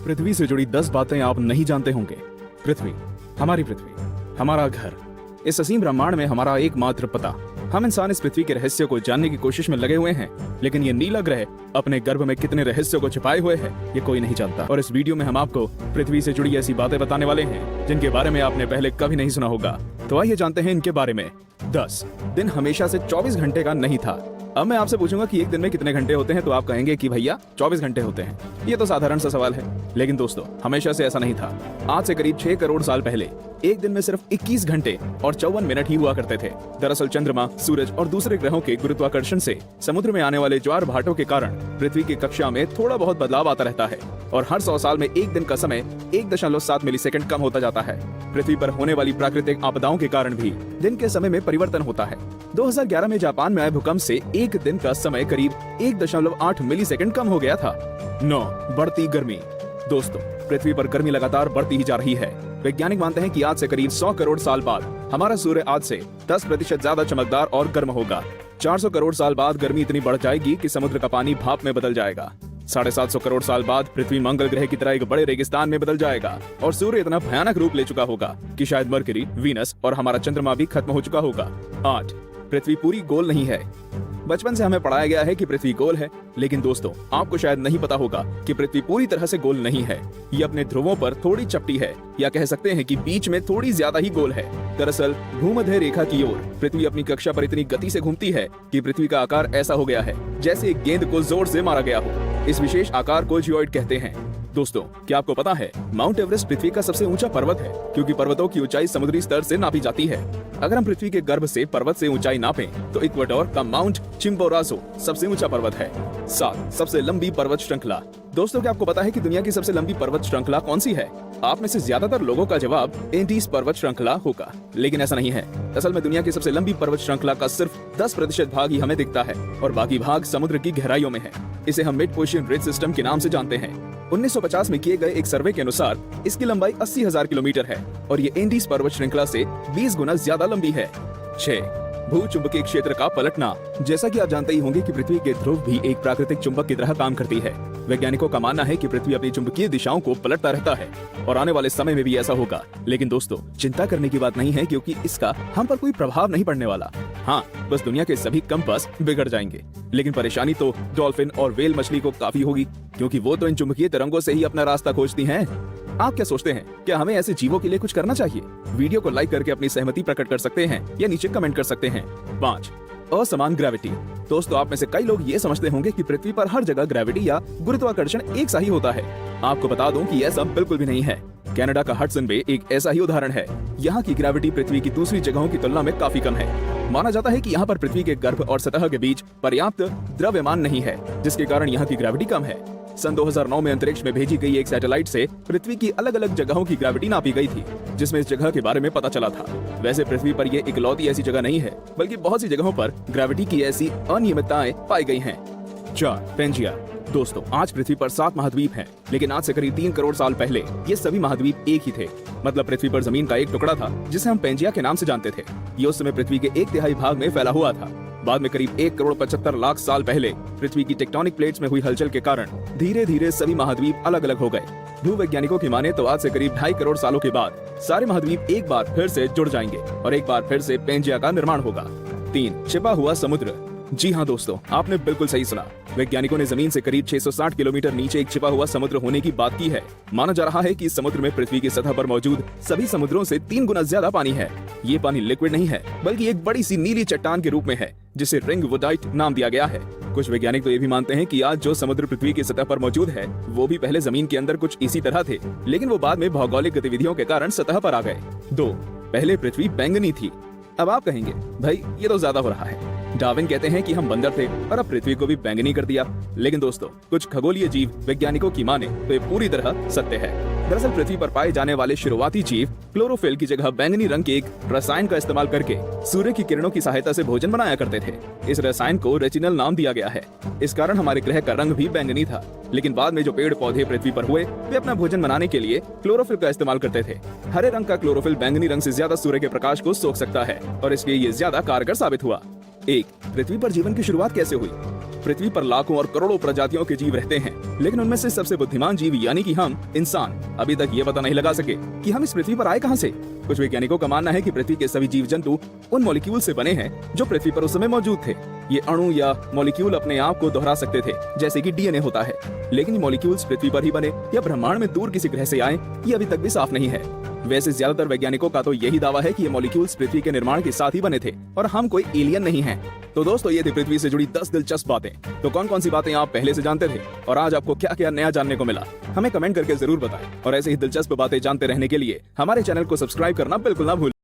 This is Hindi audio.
पृथ्वी से जुड़ी 10 बातें आप नहीं जानते होंगे। पृथ्वी, हमारी पृथ्वी, हमारा घर, इस असीम ब्रह्मांड में हमारा एकमात्र पता। हम इंसान इस पृथ्वी के रहस्य को जानने की कोशिश में लगे हुए हैं, लेकिन ये नीला ग्रह अपने गर्भ में कितने रहस्यों को छिपाए हुए है ये कोई नहीं जानता। और इस वीडियो में हम आपको पृथ्वी से जुड़ी ऐसी बातें बताने वाले हैं जिनके बारे में आपने पहले कभी नहीं सुना होगा। तो आइए जानते हैं इनके बारे में। 10 दिन हमेशा से 24 घंटे का नहीं था। अब मैं आपसे पूछूंगा कि एक दिन में कितने घंटे होते हैं, तो आप कहेंगे कि भैया 24 घंटे होते हैं। ये तो साधारण सा सवाल है, लेकिन दोस्तों हमेशा से ऐसा नहीं था। आज से करीब 6 करोड़ साल पहले एक दिन में सिर्फ 21 घंटे और 54 मिनट ही हुआ करते थे। दरअसल चंद्रमा, सूरज और दूसरे ग्रहों के गुरुत्वाकर्षण से समुद्र में आने वाले ज्वार भाटों के कारण पृथ्वी की कक्षा में थोड़ा बहुत बदलाव आता रहता है और हर 100 साल में एक दिन का समय 1.7 मिलीसेकंड कम होता जाता है। पृथ्वी पर होने वाली प्राकृतिक आपदाओं के कारण भी दिन के समय में परिवर्तन होता है। 2011 में जापान में आए भूकंप से एक दिन का समय करीब 1.8 मिलीसेकंड कम हो गया था। 9 बढ़ती गर्मी। दोस्तों पृथ्वी पर गर्मी लगातार बढ़ती ही जा रही है। वैज्ञानिक मानते हैं कि आज से करीब 100 करोड़ साल बाद हमारा सूर्य आज से 10% ज्यादा चमकदार और गर्म होगा। 400 करोड़ साल बाद गर्मी इतनी बढ़ जाएगी कि समुद्र का पानी भाप में बदल जाएगा। 750 करोड़ साल बाद पृथ्वी मंगल ग्रह की तरह एक बड़े रेगिस्तान में बदल जाएगा और सूर्य इतना भयानक रूप ले चुका होगा कि शायद मरकरी, वीनस और हमारा चंद्रमा भी खत्म हो चुका होगा। 8 पृथ्वी पूरी गोल नहीं है। बचपन से हमें पढ़ाया गया है कि पृथ्वी गोल है, लेकिन दोस्तों आपको शायद नहीं पता होगा कि पृथ्वी पूरी तरह से गोल नहीं है। ये अपने ध्रुवों पर थोड़ी चपटी है, या कह सकते हैं कि बीच में थोड़ी ज्यादा ही गोल है। दरअसल भूमध्य रेखा की ओर पृथ्वी अपनी कक्षा पर इतनी गति से घूमती है कि पृथ्वी का आकार ऐसा हो गया है जैसे एक गेंद को जोर से मारा गया हो। इस विशेष आकार को जियोइड कहते हैं। दोस्तों क्या आपको पता है माउंट एवरेस्ट पृथ्वी का सबसे ऊंचा पर्वत है, क्योंकि पर्वतों की ऊंचाई समुद्री स्तर से नापी जाती है। अगर हम पृथ्वी के गर्भ से पर्वत से ऊंचाई नापें तो इक्वेडोर का माउंट चिम्बोराजो सबसे ऊंचा पर्वत है। 7 सबसे लंबी पर्वत श्रृंखला। दोस्तों क्या आपको पता है कि दुनिया की सबसे लंबी पर्वत श्रृंखला कौन सी है? आप में से ज्यादातर लोगों का जवाब एंडीज पर्वत श्रृंखला होगा, लेकिन ऐसा नहीं है। असल में दुनिया की सबसे लंबी पर्वत श्रृंखला का सिर्फ 10% भाग ही हमें दिखता है और बाकी भाग समुद्र की गहराइयों में है। इसे हम मिड ओशियन रिज सिस्टम के नाम से जानते हैं। 1950 में किए गए एक सर्वे के अनुसार इसकी लंबाई 80,000 किलोमीटर है और ये एंडीज पर्वत श्रृंखला से 20 गुना ज्यादा लंबी है। 6 भू-चुंबकीय क्षेत्र का पलटना। जैसा कि आप जानते ही होंगे कि पृथ्वी के ध्रुव भी एक प्राकृतिक चुंबक की तरह काम करती है। वैज्ञानिकों का मानना है कि पृथ्वी अपनी चुंबकीय दिशाओं को पलटता रहता है और आने वाले समय में भी ऐसा होगा। लेकिन दोस्तों चिंता करने की बात नहीं है, क्योंकि इसका हम पर कोई प्रभाव नहीं पड़ने वाला। हाँ, बस दुनिया के सभी कंपास बिगड़ जाएंगे। लेकिन परेशानी तो डॉल्फिन और व्हेल मछली को काफी होगी, क्योंकि वो तो इन चुंबकीय तरंगों से ही अपना रास्ता खोजती हैं। आप क्या सोचते हैं, क्या हमें ऐसे जीवों के लिए कुछ करना चाहिए? वीडियो को लाइक करके अपनी सहमति प्रकट कर सकते हैं या नीचे कमेंट कर सकते हैं। 5 असमान ग्रेविटी। दोस्तों आप में से कई लोग ये समझते होंगे कि पृथ्वी पर हर जगह ग्रेविटी या गुरुत्वाकर्षण एक सा ही होता है। आपको बता दूं कि ऐसा बिल्कुल भी नहीं है। कनाडा का हडसन बे एक ऐसा ही उदाहरण है। यहाँ की ग्रेविटी पृथ्वी की दूसरी जगहों की तुलना में काफी कम है। माना जाता है कि यहाँ पर पृथ्वी के गर्भ और सतह के बीच पर्याप्त द्रव्यमान नहीं है, जिसके कारण यहाँ की ग्रेविटी कम है। सन 2009 में अंतरिक्ष में भेजी गई एक सैटेलाइट से पृथ्वी की अलग अलग जगहों की ग्रेविटी नापी गई थी, जिसमें इस जगह के बारे में पता चला था। वैसे पृथ्वी पर ये इकलौती ऐसी जगह नहीं है, बल्कि बहुत सी जगहों पर ग्रेविटी की ऐसी अनियमितताएं पाई गई हैं। 4 पेंजिया। दोस्तों आज पृथ्वी पर 7 महाद्वीप हैं, लेकिन आज से करीब 3 करोड़ साल पहले ये सभी महाद्वीप एक ही थे। मतलब पृथ्वी पर जमीन का एक टुकड़ा था जिसे हम पेंजिया के नाम से जानते थे। ये उस समय पृथ्वी के 1/3 भाग में फैला हुआ था। बाद में करीब 1 करोड़ 75 लाख साल पहले पृथ्वी की टेक्टोनिक प्लेट्स में हुई हलचल के कारण धीरे धीरे सभी महाद्वीप अलग अलग हो गए। भूवैज्ञानिकों की माने तो आज से करीब 2.5 करोड़ सालों के बाद सारे महाद्वीप एक बार फिर से जुड़ जाएंगे और एक बार फिर से पेंजिया का निर्माण होगा। 3 छिपा हुआ समुद्र। जी हाँ दोस्तों, आपने बिल्कुल सही सुना। वैज्ञानिकों ने जमीन से करीब 660 किलोमीटर नीचे एक छिपा हुआ समुद्र होने की बात की है। माना जा रहा है कि इस समुद्र में पृथ्वी की सतह पर मौजूद सभी समुद्रों से 3 गुना ज्यादा पानी है। ये पानी लिक्विड नहीं है, बल्कि एक बड़ी सी नीली चट्टान के रूप में है, जिसे रिंग वुडाइट नाम दिया गया है। कुछ वैज्ञानिक तो ये भी मानते हैं कि आज जो समुद्र पृथ्वी की सतह पर मौजूद है वो भी पहले जमीन के अंदर कुछ इसी तरह थे, लेकिन वो बाद में भौगोलिक गतिविधियों के कारण सतह पर आ गए। 2 पहले पृथ्वी बैंगनी थी। अब आप कहेंगे भाई ये तो ज्यादा हो रहा है। डार्विन कहते हैं कि हम बंदर थे और अब पृथ्वी को भी बैंगनी कर दिया। लेकिन दोस्तों कुछ खगोलीय जीव वैज्ञानिकों की माने तो ये पूरी तरह सत्य है। दरअसल पृथ्वी पर पाए जाने वाले शुरुआती जीव क्लोरोफिल की जगह बैंगनी रंग के एक रसायन का इस्तेमाल करके सूर्य की किरणों की सहायता से भोजन बनाया करते थे। इस रसायन को रेटिनल नाम दिया गया है। इस कारण हमारे ग्रह का रंग भी बैंगनी था। लेकिन बाद में जो पेड़ पौधे पृथ्वी पर हुए वे अपना भोजन बनाने के लिए क्लोरोफिल का इस्तेमाल करते थे। हरे रंग का क्लोरोफिल बैंगनी रंग से ज्यादा सूर्य के प्रकाश को सोख सकता है और इसलिए ये ज्यादा कारगर साबित हुआ। 1 पृथ्वी पर जीवन की शुरुआत कैसे हुई? पृथ्वी पर लाखों और करोड़ों प्रजातियों के जीव रहते हैं, लेकिन उनमें से सबसे बुद्धिमान जीव यानी कि हम इंसान अभी तक ये पता नहीं लगा सके कि हम इस पृथ्वी पर आए कहां से। कुछ वैज्ञानिकों का मानना है कि पृथ्वी के सभी जीव जंतु उन मॉलिक्यूल से बने हैं जो पृथ्वी पर उस समय मौजूद थे। ये अणु या मॉलिक्यूल अपने आप को दोहरा सकते थे, जैसे कि डीएनए होता है, लेकिन ये मॉलिक्यूल्स पृथ्वी पर ही बने या ब्रह्मांड में दूर किसी ग्रह से आए, ये अभी तक भी साफ नहीं है। वैसे ज्यादातर वैज्ञानिकों का तो यही दावा है कि ये मॉलिक्यूल्स पृथ्वी के निर्माण के साथ ही बने थे और हम कोई एलियन नहीं हैं। तो दोस्तों, ये थी पृथ्वी से जुड़ी 10 दिलचस्प बातें। तो कौन कौन सी बातें आप पहले से जानते थे और आज आपको क्या क्या नया जानने को मिला, हमें कमेंट करके जरूर बताएं। और ऐसे ही दिलचस्प बातें जानते रहने के लिए हमारे चैनल को सब्सक्राइब करना बिल्कुल ना भूलें।